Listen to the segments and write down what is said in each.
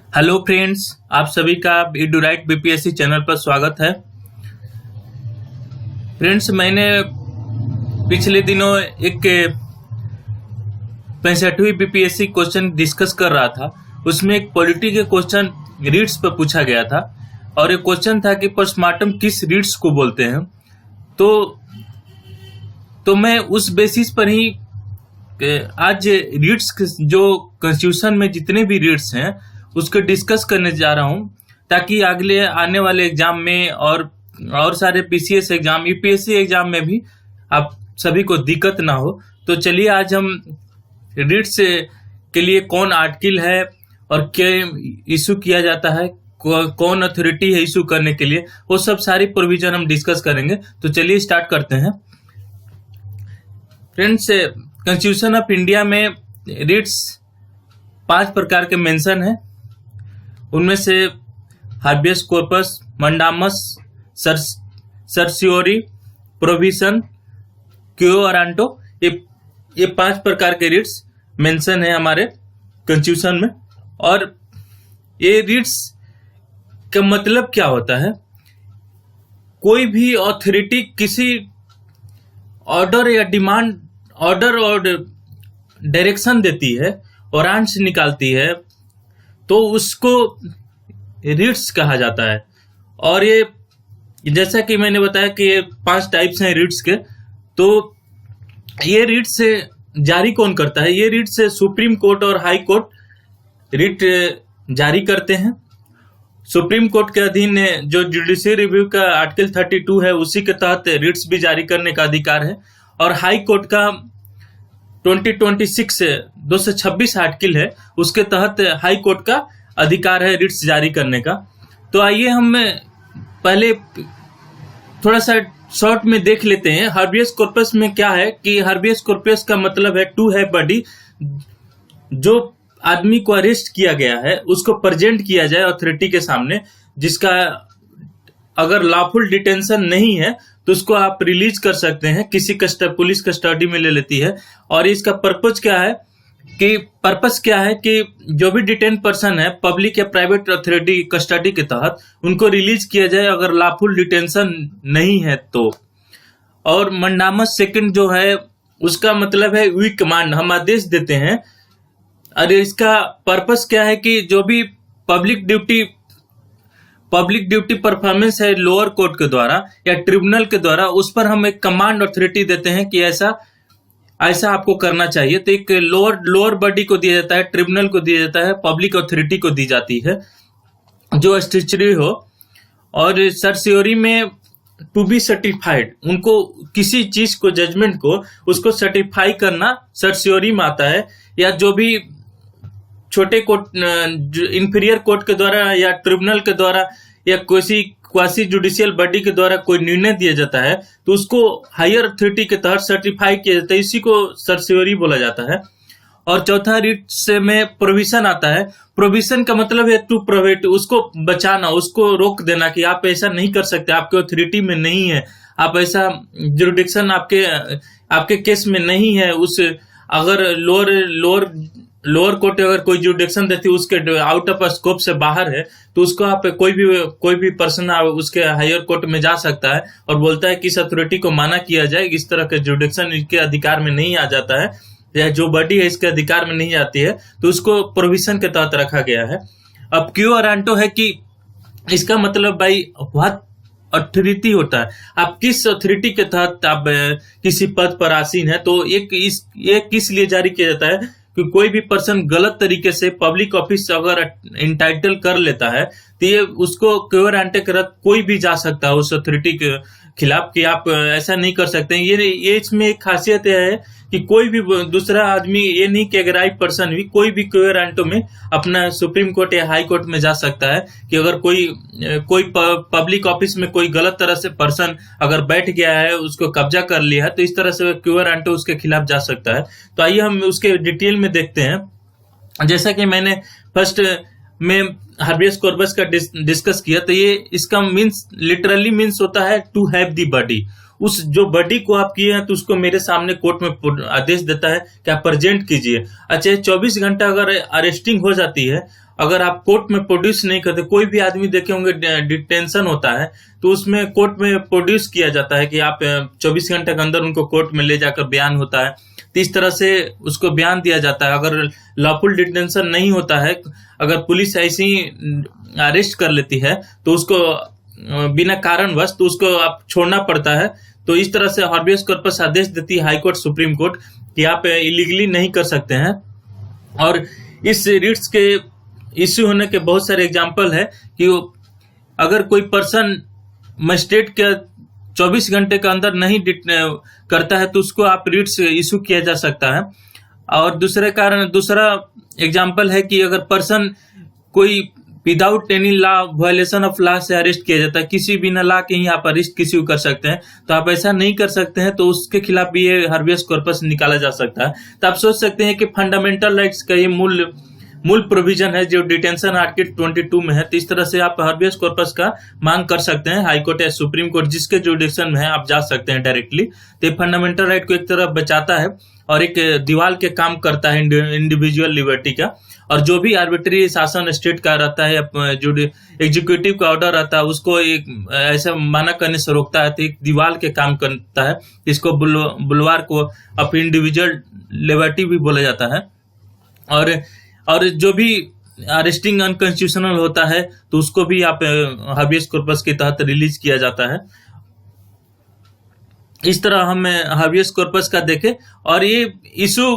Hello friends, आप सभी का ईडुराइट बीपीएससी चैनल पर स्वागत है। फ्रेंड्स, मैंने पिछले दिनों एक 65वीं बीपीएससी क्वेश्चन डिस्कस कर रहा था। उसमें एक पॉलिटी के क्वेश्चन रीड्स पर पूछा गया था और एक क्वेश्चन था कि पोस्टमार्टम किस रीड्स को बोलते हैं। तो मैं उस बेसिस पर ही आज रीड्स जो कॉन्स्टिट्यूशन में जितने भी रीड्स हैं उसको डिस्कस करने जा रहा हूं, ताकि अगले आने वाले एग्जाम में और सारे पीसीएस एग्जाम, यूपीएससी एग्जाम में भी आप सभी को दिक्कत ना हो। तो चलिए आज हम रीड्स के लिए कौन आर्टिकल है और क्या इशू किया जाता है, कौन अथॉरिटी है इशू करने के लिए, वो सब सारी प्रोविजन हम डिस्कस करेंगे। तो चलिए स्टार्ट करते हैं। फ्रेंड्स, कॉन्स्टिट्यूशन ऑफ इंडिया में रीड्स 5 प्रकार के मेंशन है। उनमें से हार्बियस कॉर्पस, मंडामस, सर्सियोरी, प्रोविजन, क्यो अरांटो, ये 5 प्रकार के रीड्स मेंशन है हमारे कॉन्स्टिट्यूशन में। और ये रीड्स का मतलब क्या होता है? कोई भी अथॉरिटी किसी ऑर्डर या डिमांड, ऑर्डर और डायरेक्शन देती है, वारंट्स निकालती है, तो उसको रीड्स कहा जाता है। और ये जैसा कि मैंने बताया कि ये 5 टाइप्स हैं रीड्स के। तो ये रीड्स से जारी कौन करता है? ये रीड्स से सुप्रीम कोर्ट और हाई कोर्ट रीड जारी करते हैं। सुप्रीम कोर्ट के अधीन जो जुडिशियल रिव्यू का आर्टिकल 32 है, उसी के तहत रीड्स भी जारी करने का अधिकार है। और हाई कोर्ट का 2026 226 आर्टिकल है, उसके तहत हाई कोर्ट का अधिकार है रीड्स जारी करने का। तो आइए हम पहले थोड़ा सा शॉर्ट में देख लेते हैं हार्बियस कॉर्पस में क्या है। कि हार्बियस कॉर्पस का मतलब है टू हैव बॉडी, जो आदमी को अरेस्ट किया गया है उसको प्रेजेंट किया जाए अथॉरिटी के सामने, जिसका अगर लॉफुल डिटेंशन नहीं है तो उसको आप रिलीज कर सकते हैं, किसी पुलिस कस्टडी में ले लेती है। और इसका पर्पस क्या है कि जो भी डिटेन पर्सन है पब्लिक या प्राइवेट अथॉरिटी कस्टडी के तहत, उनको रिलीज किया जाए अगर लॉफुल डिटेंशन नहीं है तो। और मंडामस सेकंड जो है, उसका मतलब है वी कमांड, हम आदेश देते हैं। अरे इसका पर्पस क्या है कि जो भी पब्लिक ड्यूटी परफॉर्मेंस है लोअर कोर्ट के द्वारा या ट्रिब्यूनल के द्वारा, उस पर हम एक कमांड अथॉरिटी देते हैं कि ऐसा आपको करना चाहिए। तो एक लोअर बॉडी को दिया जाता है, ट्रिब्यूनल को दिया जाता है, पब्लिक अथॉरिटी को दी जाती है जो स्टैच्यूटरी हो। और सर्सियोरी में टू बी सर्टिफाइड, उनको किसी चीज को, जजमेंट को, उसको सर्टिफाई करना सर्सियोरी में आता है। या जो भी छोटे कोर्ट, इंफीरियर कोर्ट के द्वारा या ट्रिब्यूनल के द्वारा या किसी क्वासी जुडिशियल बॉडी के द्वारा कोई निर्णय दिया जाता है तो उसको हायर अथॉरिटी के तहत सर्टिफाई किया जाता है, इसी को सर्सियोरी बोला जाता है। और चौथा रीड्स में प्रोविजन आता है। प्रोविजन का मतलब है टू प्रोहिबिट, उसको बचाना, उसको रोक देना कि आप ऐसा नहीं कर सकते, आपके अथॉरिटी में नहीं है, आप ऐसा जुरिडिक्शन आपके केस में नहीं है। उस अगर लोअर कोर्ट अगर कोई जुरिडिक्शन देती है उसके आउट ऑफ स्कोप से बाहर है, तो उसको आप कोई भी पर्सन उसके हायर कोर्ट में जा सकता है और बोलता है कि इस अथॉरिटी को माना किया जाए, इस तरह के जुरिडिक्शन इनके अधिकार में नहीं आ जाता है, या जो बॉडी है इसके अधिकार में नहीं आती है, तो उसको प्रोविजन के तहत रखा गया है। अब क्यो अरांटो है कि इसका मतलब भाई व्हाट अथॉरिटी होता है, आप किस अथॉरिटी के तहत आप किसी पद पर आसीन है। तो ये किस लिए जारी किया जाता है कि कोई भी पर्सन गलत तरीके से पब्लिक ऑफिस अगर इंटाइटल कर लेता है तो ये उसको क्यो अरांटो के तहत कोई भी जा सकता है उस अथॉरिटी के खिलाफ कि आप ऐसा नहीं कर सकते हैं। ये इसमें एक खासियत है कि कोई भी दूसरा आदमी, ये नहीं कि अगर आई पर्सन भी कोई भी क्यो अरांटो में अपना सुप्रीम कोर्ट या हाई कोर्ट में जा सकता है कि अगर कोई पब्लिक ऑफिस में कोई गलत तरह से पर्सन अगर बैठ गया है, उसको कब्जा कर लिया है, तो इस तरह से क्यो अरांटो उसके खिलाफ जा सकता है। तो आइए हम उसके डिटेल में देखते हैं। जैसा कि मैंने फर्स्ट में हार्बियस कॉर्पस का डिस्कस किया, तो ये इसका लिटरली मीन्स होता है टू हैव दी बॉडी। उस जो बॉडी को आप किए हैं तो उसको मेरे सामने कोर्ट में आदेश देता है कि आप प्रेजेंट कीजिए। अच्छा, 24 घंटा अगर अरेस्टिंग हो जाती है अगर आप कोर्ट में प्रोड्यूस नहीं करते, कोई भी आदमी देखे होंगे डिटेंशन होता है तो उसमें कोर्ट में प्रोड्यूस किया जाता है कि आप 24 घंटे के अंदर उनको कोर्ट में ले जाकर बयान होता है, तो इस तरह से उसको बयान दिया जाता है। अगर लॉफुल डिटेंशन नहीं होता है, अगर पुलिस ऐसे ही अरेस्ट कर लेती है तो उसको बिना कारणवश तो उसको आप छोड़ना पड़ता है। तो इस तरह से हार्बियस कॉर्पस आदेश देती है हाई कोर्ट, सुप्रीम कोर्ट कि आप इलीगली नहीं कर सकते हैं। और इस रिट्स के इश्यू होने के बहुत सारे एग्जाम्पल है कि अगर कोई पर्सन मजिस्ट्रेट के 24 घंटे के अंदर नहीं करता है तो उसको आप रिट्स इशू किया जा सकता है। और दूसरा एग्जाम्पल है कि अगर पर्सन कोई without any law violation of law से अरेस्ट किया जाता है, किसी बिना लॉ के ही आप अरेस्ट किसी को कर सकते हैं, तो आप ऐसा नहीं कर सकते हैं तो उसके खिलाफ भी ये हार्बियस कॉर्पस निकाला जा सकता है। तो आप सोच सकते हैं कि फंडामेंटल राइट्स का ये मूल प्रोविजन है जो डिटेंशन आर्टिकल 22 में है। तो इस तरह से आप हार्बियस कॉर्पस का मांग कर सकते हैं हाई कोर्ट या सुप्रीम कोर्ट, जिसके जुडिक्शन में है आप जा सकते हैं डायरेक्टली। तो ये फंडामेंटल राइट को एक तरफ बचाता है और एक दीवार के काम करता है इंडिविजुअल लिबर्टी का। और जो भी आर्बिट्री शासन स्टेट का रहता है, जो एग्जीक्यूटिव का ऑर्डर रहता है, उसको एक ऐसा माना करने से रोकता है। तो एक दीवार के काम करता है, इसको बुलवार को ऑफ इंडिविजुअल लिबर्टी भी बोला जाता है। और जो भी अरेस्टिंग अनकॉन्स्टिट्यूशनल होता है तो उसको भी आप हार्बियस कॉर्पस के तहत रिलीज किया जाता है। इस तरह हम हार्बियस कॉर्पस का देखें। और ये इशू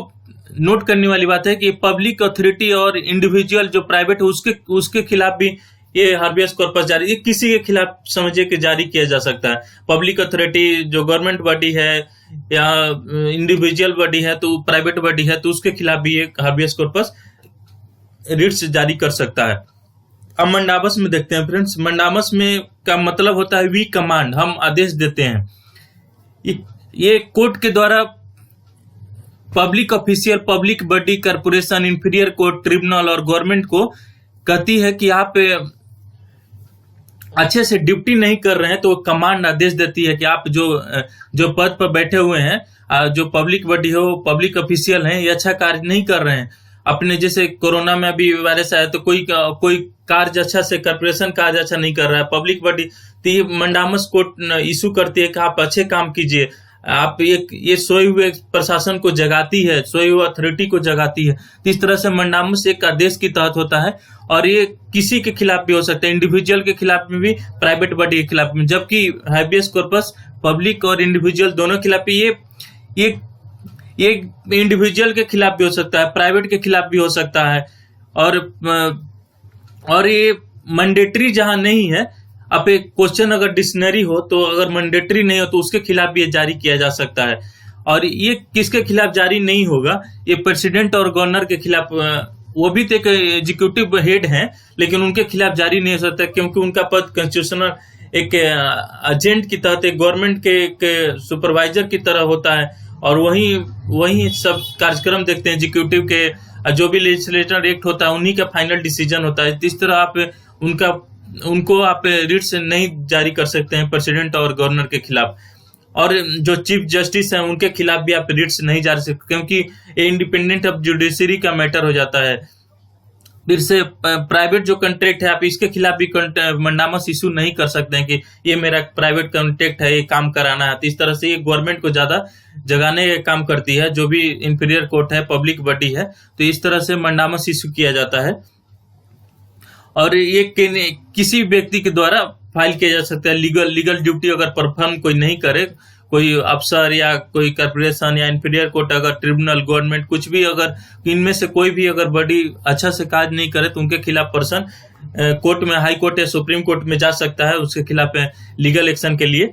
नोट करने वाली बात है कि पब्लिक अथॉरिटी और इंडिविजुअल जो प्राइवेट है उसके खिलाफ भी ये हार्बियस कॉर्पस जारी, ये किसी के खिलाफ समझिए कि जारी किया जा सकता है। पब्लिक अथॉरिटी जो गवर्नमेंट बॉडी है या इंडिविजुअल बॉडी है तो प्राइवेट बॉडी है, तो उसके खिलाफ भी ये हार्बियस कॉर्पस रिट्स जारी कर सकता है। अब मंडामस में देखते हैं फ्रेंड्स। मंडामस में का मतलब होता है वी कमांड, हम आदेश देते हैं। ये कोर्ट के द्वारा public official, public body, corporation, inferior court, tribunal और गवर्नमेंट को कहती है कि आप अच्छे से ड्यूटी नहीं कर रहे हैं तो कमांड आदेश देती है कि आप जो पद पर बैठे हुए हैं, जो पब्लिक बॉडी हो, पब्लिक ऑफिशियल हैं, ये अच्छा कार्य नहीं कर रहे हैं। अपने जैसे कोरोना में अभी वायरस आया तो कोई कार्य अच्छा से, कॉर्पोरेशन कार्य अच्छा नहीं कर रहा है, पब्लिक बॉडी, तो ये मंडामस कोर्ट इशू करती है कि आप अच्छे काम कीजिए। आप ये सोए हुए प्रशासन को जगाती है, सोए हुए अथॉरिटी को जगाती है। तो इस तरह से मंडामस एक आदेश के तहत होता है और ये किसी के खिलाफ भी हो सकता है, इंडिविजुअल के खिलाफ में भी, प्राइवेट बॉडी के खिलाफ में। जबकि हार्बियस कॉर्पस पब्लिक और इंडिविजुअल दोनों के खिलाफ ये इंडिविजुअल के खिलाफ भी हो सकता है, प्राइवेट के खिलाफ भी हो सकता है। और ये मैंडेटरी जहां नहीं है, अब एक क्वेश्चन अगर डिक्शनरी हो तो अगर मैंडेटरी नहीं हो तो उसके खिलाफ भी ये जारी किया जा सकता है। और ये किसके खिलाफ जारी नहीं होगा, ये प्रेसिडेंट और गवर्नर के खिलाफ, वो भी तो एक एग्जीक्यूटिव हेड हैं लेकिन उनके खिलाफ जारी नहीं हो सकता क्योंकि उनका पद कॉन्स्टिट्यूशनल एक एजेंट की तहत एक गवर्नमेंट के एक सुपरवाइजर की तरह होता है। और वही सब कार्यक्रम देखते हैं एग्जीक्यूटिव के, जो भी लेजिस्लेटर एक्ट होता है उन्हीं का फाइनल डिसीजन होता है। इस तरह आप उनको आप रिट्स नहीं जारी कर सकते हैं प्रेसिडेंट और गवर्नर के खिलाफ। और जो चीफ जस्टिस है उनके खिलाफ भी आप रिट्स नहीं जारी सकते क्योंकि ये इंडिपेंडेंट ऑफ जुडिशरी का मैटर हो जाता है। फिर से प्राइवेट जो कॉन्ट्रैक्ट है आप इसके खिलाफ भी मंडामस इशू नहीं कर सकते हैं कि ये मेरा प्राइवेट कॉन्ट्रैक्ट है, ये काम कराना है। तो इस तरह से ये गवर्नमेंट को ज्यादा जगाने का काम करती है, जो भी इंफीरियर कोर्ट है, पब्लिक बॉडी है। तो इस तरह से मंडामस इशू किया जाता है और ये किसी व्यक्ति के द्वारा फाइल किया जा सकता है। लीगल ड्यूटी अगर परफॉर्म कोई नहीं करे, कोई अफसर या कोई कॉर्पोरेशन या इंफीरियर कोर्ट, अगर ट्रिब्यूनल, गवर्नमेंट, कुछ भी अगर इनमें से कोई भी अगर बॉडी अच्छा से कार्य नहीं करे तो उनके खिलाफ पर्सन कोर्ट में, हाई कोर्ट या सुप्रीम कोर्ट में जा सकता है उसके खिलाफ लीगल एक्शन के लिए।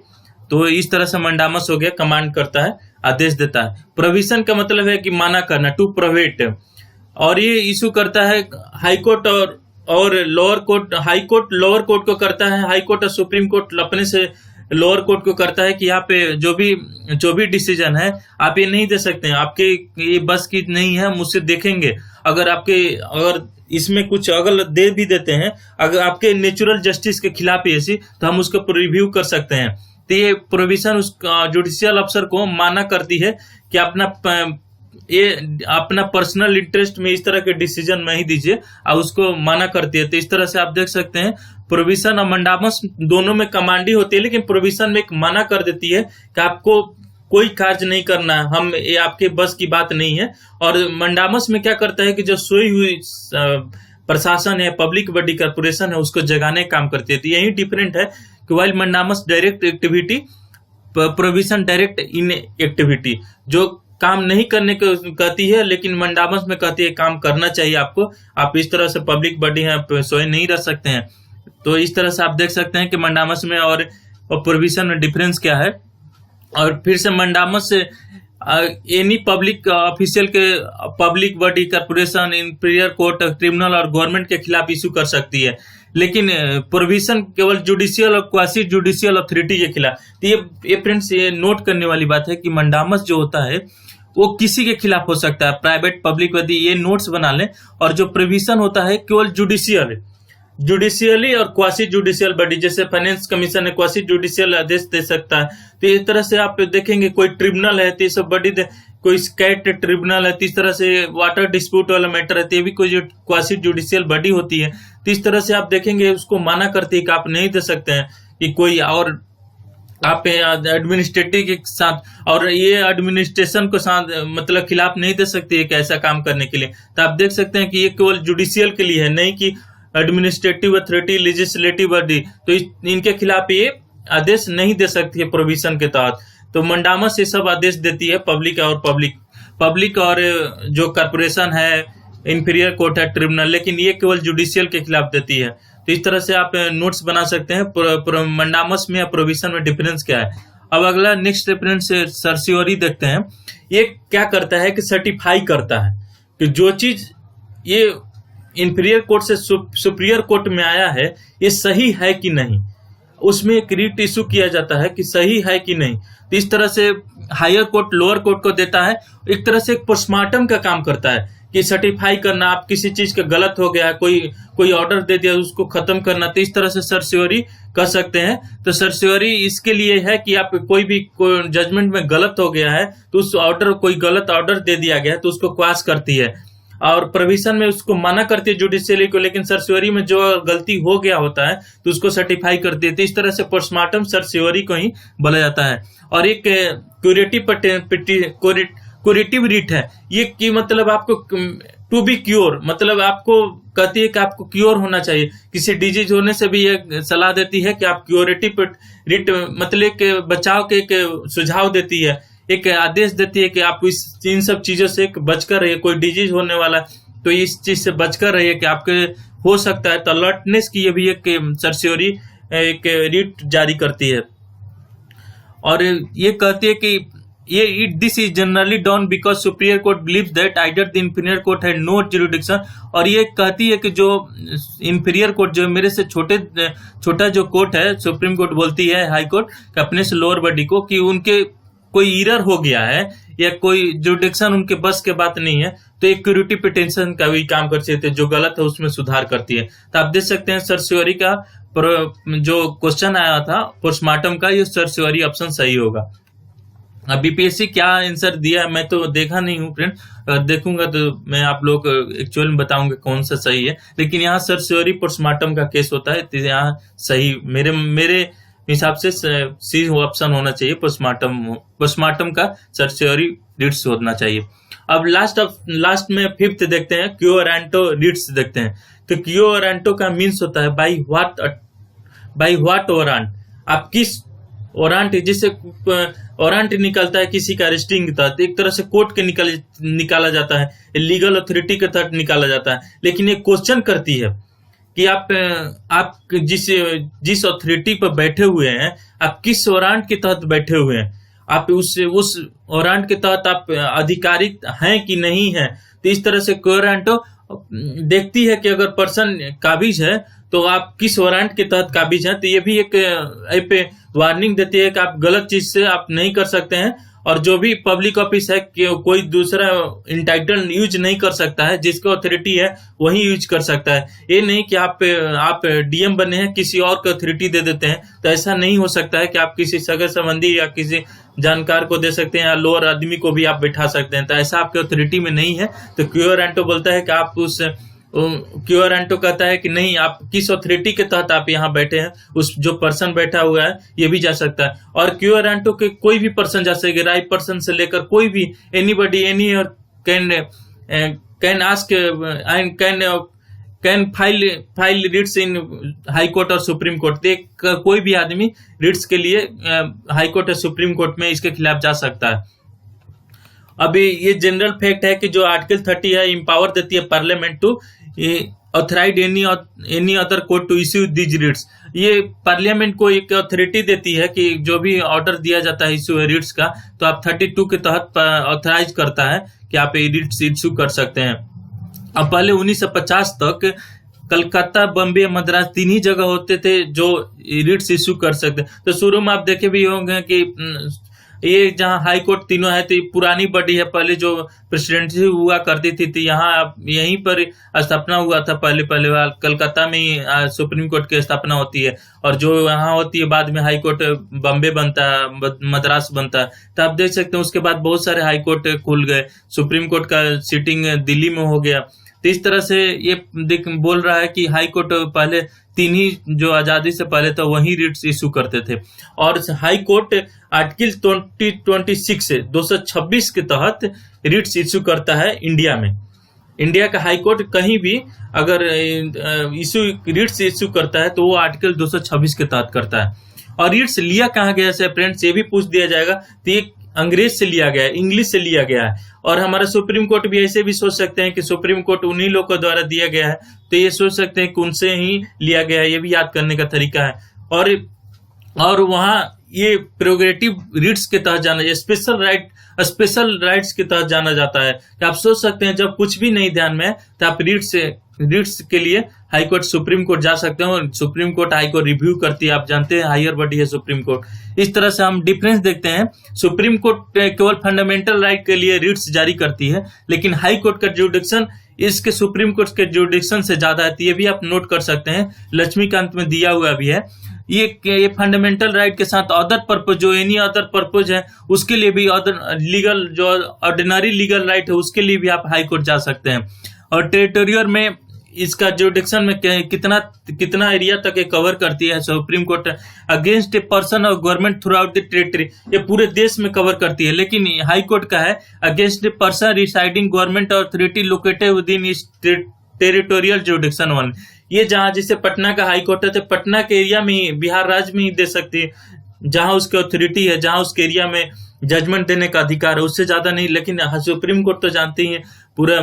तो इस तरह से मंडामस हो गया, कमांड करता है, आदेश देता है। प्रोविजन का मतलब है कि माना करना, टू प्रोवेट। और ये इशू करता है हाई कोर्ट और lower court. High court lower court को करता है, हाई कोर्ट और सुप्रीम कोर्ट अपने से लोअर कोर्ट को करता है कि यहाँ पे जो भी डिसीजन है आप ये नहीं दे सकते हैं, आपके ये बस की नहीं है, मुझसे देखेंगे। अगर इसमें कुछ अगर दे भी देते हैं, अगर आपके नेचुरल जस्टिस के खिलाफ ऐसी, तो हम उसको रिव्यू कर सकते हैं। तो ये प्रोविजन उस जुडिशियल अफसर को माना करती है कि अपना ये अपना पर्सनल इंटरेस्ट में इस तरह के डिसीजन नहीं दीजिए, और उसको मना करती है। तो इस तरह से आप देख सकते हैं प्रोविजन और मंडामस दोनों में कमांडी होती है, लेकिन प्रोविजन में एक मना कर देती है कि आपको कोई कार्य नहीं करना है, हम ये आपके बस की बात नहीं है। और मंडामस में क्या करता है कि जो सोई हुई प्रशासन है, पब्लिक बॉडी कॉर्पोरेशन है, उसको जगाने का काम करती है। तो यही डिफरेंट है कि while mandamus direct activity, provision direct in activity, जो काम नहीं करने को कहती है, लेकिन मंडामस में कहती है काम करना चाहिए आपको, आप इस तरह से पब्लिक बॉडी है, आप सोए नहीं रह सकते हैं। तो इस तरह से आप देख सकते हैं कि मंडामस में और प्रोविजन में डिफरेंस क्या है। और फिर से मंडामस से एनी पब्लिक ऑफिशियल के public body corporation, imperial court, tribunal और गवर्नमेंट के खिलाफ इशू कर सकती है, लेकिन प्रोविजन केवल जुडिशियल और क्वासी जुडिशियल अथॉरिटी के खिलाफ। तो ये फ्रेंड्स, ये नोट करने वाली बात है कि मंडामस जो होता है वो किसी के खिलाफ हो सकता है, प्राइवेट पब्लिक बॉडी, ये नोट्स बना लें। और जो प्रोविजन होता है केवल जुडिशियली और क्वासी जुडिशियल बॉडी, जैसे फाइनेंस कमीशन है, क्वासी जुडिशियल आदेश दे सकता है। तो इस तरह से आप देखेंगे कोई ट्रिब्यूनल है तो ये सब बॉडी, कोई स्कैट ट्रिब्यूनल है, तो इस तरह से वाटर डिस्प्यूट वाला मैटर है तो ये भी कोई जो क्वासी जुडिशियल बॉडी होती है। तो इस तरह से आप देखेंगे उसको माना करती है कि आप नहीं दे सकते हैं कि कोई और आप एडमिनिस्ट्रेटिव के साथ, और ये एडमिनिस्ट्रेशन को साथ मतलब खिलाफ नहीं दे सकती है कि ऐसा काम करने के लिए। तो आप देख सकते हैं कि ये केवल जुडिशियल के लिए है, नहीं कि एडमिनिस्ट्रेटिव अथॉरिटी, लेजिस्लेटिव बॉडी, तो इनके खिलाफ ये आदेश नहीं दे सकती है प्रोविजन के तहत। तो मंडामस ये सब आदेश देती है पब्लिक और जो कॉर्पोरेशन है, इंफीरियर कोर्ट है, ट्रिब्यूनल, लेकिन ये केवल जुडिशियल के खिलाफ देती है। तो इस तरह से आप नोट्स बना सकते हैं मंडामस में या प्रोविजन में डिफरेंस क्या है। अब अगला नेक्स्ट डिफरेंस सर्सियोरी देखते हैं। ये क्या करता है कि सर्टिफाई करता है कि जो चीज ये इंफीरियर कोर्ट से सुपीरियर कोर्ट में आया है ये सही है कि नहीं, उसमें एक रिट इशू किया जाता है कि सही है कि नहीं। तो इस तरह से हायर कोर्ट लोअर कोर्ट को देता है, एक तरह से एक पोस्टमार्टम का काम करता है कि सर्टिफाई करना, आप किसी चीज का गलत हो गया, कोई ऑर्डर दे दिया, उसको खत्म करना। तो इस तरह से सर्सियोरी कर सकते हैं। तो सर्सियोरी इसके लिए है कि आप कोई भी जजमेंट में गलत हो गया है तो उस ऑर्डर, कोई गलत ऑर्डर दे दिया गया है तो उसको क्वाश करती है, और प्रोविजन में उसको मना करती है जुडिशियली को, लेकिन सर्सियोरी में जो गलती हो गया होता है तो उसको सर्टिफाई करती है। तो इस तरह से पोस्टमार्टम सर्सियोरी को ही बोला जाता है। और एक क्यूरेटिव रिट है, ये कि मतलब आपको टू बी क्योर, मतलब आपको कहती है कि आपको क्योर होना चाहिए, किसी डिजीज होने से भी ये सलाह देती है कि आप क्यूरेटिव रिट, मतलब के बचाव के एक सुझाव देती है, एक आदेश देती है कि आप इन सब चीजों से बचकर रहिए। कोई डिजीज होने वाला तो इस चीज से बचकर रहिए कि आपके हो सकता है। तो अलर्टनेस की ये भी एक सर्सियोरी एक रिट जारी करती है, और ये कहती है कि ये this is generally done because superior court believes that either the inferior court had no jurisdiction. और ये कहती है कि जो इंफीरियर कोर्ट, जो मेरे से छोटा जो कोर्ट है, सुप्रीम कोर्ट बोलती है हाई कोर्ट अपने से लोअर बॉडी को कि उनके कोई ईरर हो गया है या कोई जुरिडिक्शन उनके बस के बात नहीं है, तो एक क्यूरेटिव पिटिशन का भी काम कर सकते हैं, जो गलत है उसमें सुधार करती है। तो आप देख सकते हैं सर्सियोरी का जो क्वेश्चन आया था पोस्टमार्टम का, ये सर्सियोरी ऑप्शन सही होगा। अब बीपीएससी क्या आंसर दिया मैं तो देखा नहीं हूँ फ्रेंड, देखूंगा तो मैं आप लोग एक्चुअल में बताऊंगा कौन सा सही है, लेकिन यहाँ सर्सियोरी पोस्टमार्टम का केस होता है, तो यहाँ सही मेरे हिसाब से सी ऑप्शन होना चाहिए, पोस्टमार्टम का सर्सियोरी रिट्स होना चाहिए। अब लास्ट में फिफ्थ देखते हैं, क्यो वारंटो रिट्स देखते हैं। तो क्यो वारंटो का मीन्स होता है बाई व्हाट वारंट, आप किस वारंट, जिससे वारंट निकलता है किसी का अरेस्टिंग के तहत, एक तरह से कोर्ट के निकाला जाता है, लीगल अथॉरिटी के तहत निकाला जाता है। लेकिन ये क्वेश्चन करती है कि आप जिस अथॉरिटी पर बैठे हुए हैं, आप किस वारंट के तहत बैठे हुए हैं, आप उस वारंट के तहत आप अधिकारिक हैं कि नहीं है। तो इस तरह से वारंटो देखती है कि अगर पर्सन काबिज है तो आप किस वारंट के तहत काबिज हैं। तो ये भी एक वार्निंग देती है कि आप गलत चीज से आप नहीं कर सकते हैं, और जो भी पब्लिक ऑफिस है कि कोई दूसरा इंटाइटल यूज नहीं कर सकता है, जिसको अथॉरिटी है वही यूज कर सकता है। ये नहीं कि आप डीएम बने हैं किसी और को अथॉरिटी दे देते हैं, तो ऐसा नहीं हो सकता है कि आप किसी सगे संबंधी या किसी जानकार को दे सकते हैं या लोअर आदमी को भी आप बैठा सकते हैं, तो ऐसा आपके अथॉरिटी में नहीं है। तो क्यू एंटो बोलता है कि आप उस क्यू एंटो कहता है कि नहीं, आप किस अथॉरिटी के तहत आप यहाँ बैठे हैं, उस जो पर्सन बैठा हुआ है ये भी जा सकता है। और क्यू एंटो के कोई भी पर्सन जा सके, राइट पर्सन से लेकर कोई भी, anybody any can ask and can file writs in high court और सुप्रीम कोर्ट। कोई भी आदमी रिट्स के लिए हाई कोर्ट और सुप्रीम कोर्ट में इसके खिलाफ जा सकता है। अभी ये जनरल फैक्ट है कि जो आर्टिकल 30 है, इंपावर देती है parliament to authorise any other court to issue these writs. ये पार्लियामेंट को एक अथॉरिटी देती है कि जो भी ऑर्डर दिया जाता है इश्यू रिट्स का, तो आप 32 के तहत ऑथराइज करता है कि आप ये रिट्स इश्यू कर सकते हैं। अब पहले 1950 तक कलकत्ता, बम्बे, मद्रास 3 ही जगह होते थे जो रिट्स इश्यू कर सकते। तो शुरू में आप देखे भी होंगे कि ये जहाँ हाई कोर्ट तीनों है, तो पुरानी बॉडी है, पहले जो प्रेसिडेंसी हुआ करती थी, तो यहाँ यहीं पर स्थापना हुआ था। पहले कलकत्ता में ही सुप्रीम कोर्ट की स्थापना होती है, और जो यहाँ होती है बाद में हाई कोर्ट बम्बे बनता है, मद्रास बनता है। तो आप देख सकते हैं उसके बाद बहुत सारे हाई कोर्ट खुल गए, सुप्रीम कोर्ट का सीटिंग दिल्ली में हो गया। तो इस तरह से ये बोल रहा है कि हाई कोर्ट पहले 3 ही जो आजादी से पहले था वही रिट्स इशू करते थे। और हाई कोर्ट आर्टिकल 226 से 226 के तहत रिट्स इशू करता है इंडिया में। इंडिया का हाई कोर्ट कहीं भी अगर रिट्स इशू करता है तो वो आर्टिकल 226 के तहत करता है। और रिट्स लिया कहाँ गया है फ्रेंड्स, ये भी पूछ दिया जाएगा। तो ये अंग्रेज से लिया गया है, इंग्लिश से लिया गया है। और हमारा सुप्रीम कोर्ट भी ऐसे भी सोच सकते हैं कि सुप्रीम कोर्ट उन्हीं लोगों के द्वारा दिया गया है, तो ये सोच सकते हैं कि उनसे ही लिया गया है। ये भी याद करने का तरीका है। और वहाँ ये प्रोग्रेटिव रिट्स के तहत जाना, स्पेशल राइट्स के तहत जाना जाता है। कि आप सोच सकते हैं जब कुछ भी नहीं ध्यान में है तो आप रिट्स के लिए हाई कोर्ट, सुप्रीम कोर्ट जा सकते हैं, और supreme court high court review करती है। आप जानते हैं हायर बॉडी है सुप्रीम कोर्ट। इस तरह से हम डिफरेंस देखते हैं। सुप्रीम कोर्ट केवल फंडामेंटल राइट के लिए रिट्स जारी करती है, लेकिन हाई कोर्ट का जुडिक्शन इसके सुप्रीम कोर्ट के जुडिक्शन से ज्यादा है। ये भी आप नोट कर सकते हैं, लक्ष्मीकांत में दिया हुआ भी है। ये फंडामेंटल राइट के साथ अदर पर्पज, जो एनी अदर पर्पज है, उसके लिए भी अदर लीगल, जो ऑर्डिनरी लीगल राइट है, उसके लिए भी आप हाई कोर्ट जा सकते हैं। और टेरिटोरियल में इसका जुडिक्शन में कितना एरिया तक ये कवर करती है supreme court, against a person और government throughout the territory, ये पूरे देश में कवर करती है। लेकिन हाई कोर्ट का है against a person residing government authority located with in इस टेरिटोरियल जुडिक्शन वन। ये जहां जैसे पटना का हाई कोर्ट है, तो पटना के एरिया में ही, बिहार राज्य में ही दे सकती है, जहां उसकी अथॉरिटी है, जहां उसके एरिया में जजमेंट देने का अधिकार है, उससे ज्यादा नहीं। लेकिन सुप्रीम कोर्ट तो जानते ही हैं पूरा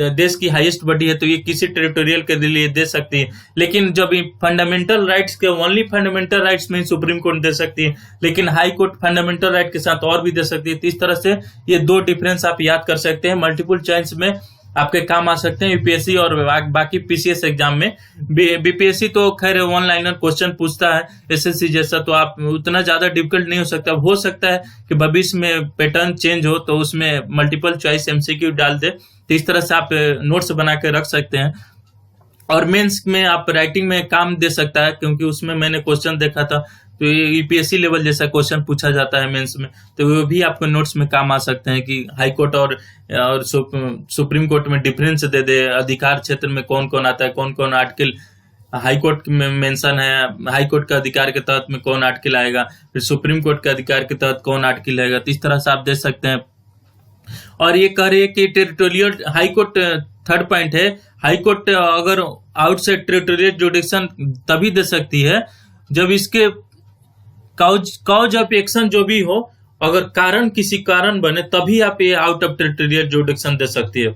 देश की हाईएस्ट बॉडी है, तो ये किसी टेरिटोरियल के लिए दे सकती है। लेकिन जब फंडामेंटल राइट्स के ओनली फंडामेंटल राइट्स में सुप्रीम कोर्ट दे सकती है, लेकिन हाई कोर्ट फंडामेंटल राइट के साथ और भी दे सकती है। तो इस तरह से ये 2 डिफरेंस आप याद कर सकते हैं, मल्टीपल चॉइस में आपके काम आ सकते हैं यूपीएससी और बाकी पीसीएस एग्जाम में। बीपीएससी तो खैर 1 लाइनर क्वेश्चन पूछता है एसएससी जैसा, तो आप उतना ज्यादा डिफिकल्ट नहीं हो सकता। हो सकता है कि भविष्य में पैटर्न चेंज हो तो उसमें मल्टीपल चॉइस एमसीक्यू डाल दे, तो इस तरह से आप नोट्स बना के रख सकते हैं। और मेंस में आप राइटिंग में काम दे सकता है, क्योंकि उसमें मैंने क्वेश्चन देखा था, तो ये यूपीएससी लेवल जैसा क्वेश्चन पूछा जाता है मेंस में, तो वो भी आपको नोट्स में काम आ सकते हैं कि हाई कोर्ट और सुप्रीम कोर्ट में डिफरेंस दे दे, अधिकार क्षेत्र में कौन कौन आता है, कौन कौन आर्टिकल हाई कोर्ट में मेंशन है, हाई कोर्ट का अधिकार के तहत में कौन आर्टिकल आएगा, फिर सुप्रीम कोर्ट के अधिकार के तहत कौन आर्टिकल आएगा। तो इस तरह से आप देख सकते हैं। और ये कह रहे हैं कि territorial high court, third point है, हाई कोर्ट अगर आउटसाइड टेरिटोरियल जुडिक्शन तभी दे सकती है जब इसके काउज ऑफ एक्शन जो भी हो, अगर कारण किसी कारण बने, तभी आप ये आउट ऑफ टेरिटोरियल जुडिक्शन दे सकती है।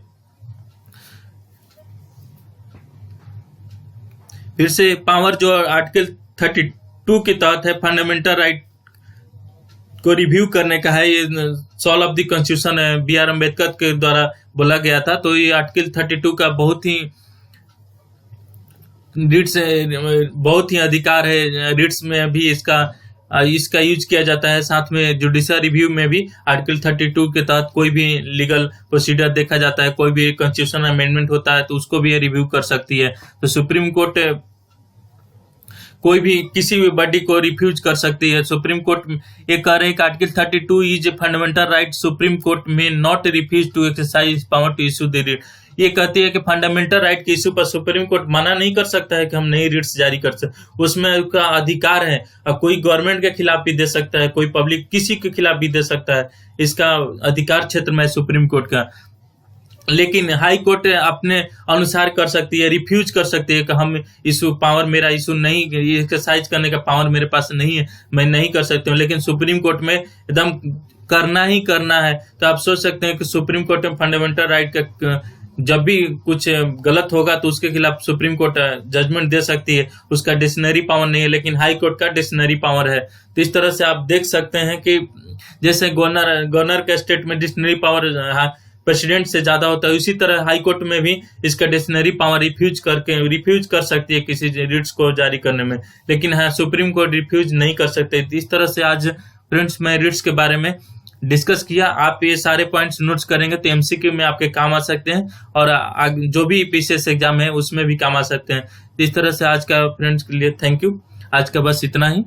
फिर से पावर जो आर्टिकल 32 के तहत है, फंडामेंटल राइट को रिव्यू करने का है, ये सॉल ऑफ द कॉन्स्टिट्यूशन है, बी.आर. अम्बेडकर के द्वारा बोला गया था। तो ये आर्टिकल 32 का बहुत ही रिट्स बहुत ही अधिकार है, रिट्स में भी इसका इसका यूज किया जाता है। साथ में जुडिशियल रिव्यू में भी आर्टिकल 32 के तहत कोई भी लीगल प्रोसीजर देखा जाता है, कोई भी कॉन्स्टिट्यूशन अमेंडमेंट होता है तो उसको भी ये रिव्यू कर सकती है। तो सुप्रीम कोर्ट कोई भी किसी भी बॉडी को रिफ्यूज कर सकती है। सुप्रीम कोर्ट ये कह रहे हैं कि article 32 is a fundamental right, supreme court में not refuse to exercise power to issue the writ. ये कहती है कि फंडामेंटल राइट के इशू पर सुप्रीम कोर्ट मना नहीं कर सकता है कि हम नई रिट्स जारी कर सकते, उसमें उसका अधिकार है। और कोई गवर्नमेंट के खिलाफ भी दे सकता है, कोई पब्लिक किसी के खिलाफ भी दे सकता है, इसका अधिकार क्षेत्र में सुप्रीम कोर्ट का। लेकिन हाई कोर्ट अपने अनुसार कर सकती है, रिफ्यूज कर सकती है कि हम इशू पावर, मेरा इशू नहीं, एक्सरसाइज करने का पावर मेरे पास नहीं है, मैं नहीं कर सकती हूँ। लेकिन सुप्रीम कोर्ट में एकदम करना ही करना है। तो आप सोच सकते हैं कि सुप्रीम कोर्ट में फंडामेंटल राइट का जब भी कुछ गलत होगा तो उसके खिलाफ सुप्रीम कोर्ट जजमेंट दे सकती है, उसका डिक्शनरी पावर नहीं है, लेकिन हाई कोर्ट का डिक्शनरी पावर है। तो इस तरह से आप देख सकते हैं कि जैसे गवर्नर के स्टेट में डिक्शनरी पावर प्रेसिडेंट से ज्यादा होता है, उसी तरह हाई कोर्ट में भी इसका डिक्शनरी पावर रिफ्यूज कर सकती है किसी रिट्स को जारी करने में, लेकिन हाँ सुप्रीम कोर्ट रिफ्यूज नहीं कर सकते। इस तरह से आज फ्रेंड्स मैं रिट्स के बारे में डिस्कस किया। आप ये सारे पॉइंट्स नोट्स करेंगे तो एमसीक्यू में आपके काम आ सकते हैं, और जो भी पीसीएस एग्जाम है उसमें भी काम आ सकते हैं। इस तरह से आज का फ्रेंड्स के लिए थैंक यू। आज का बस इतना ही।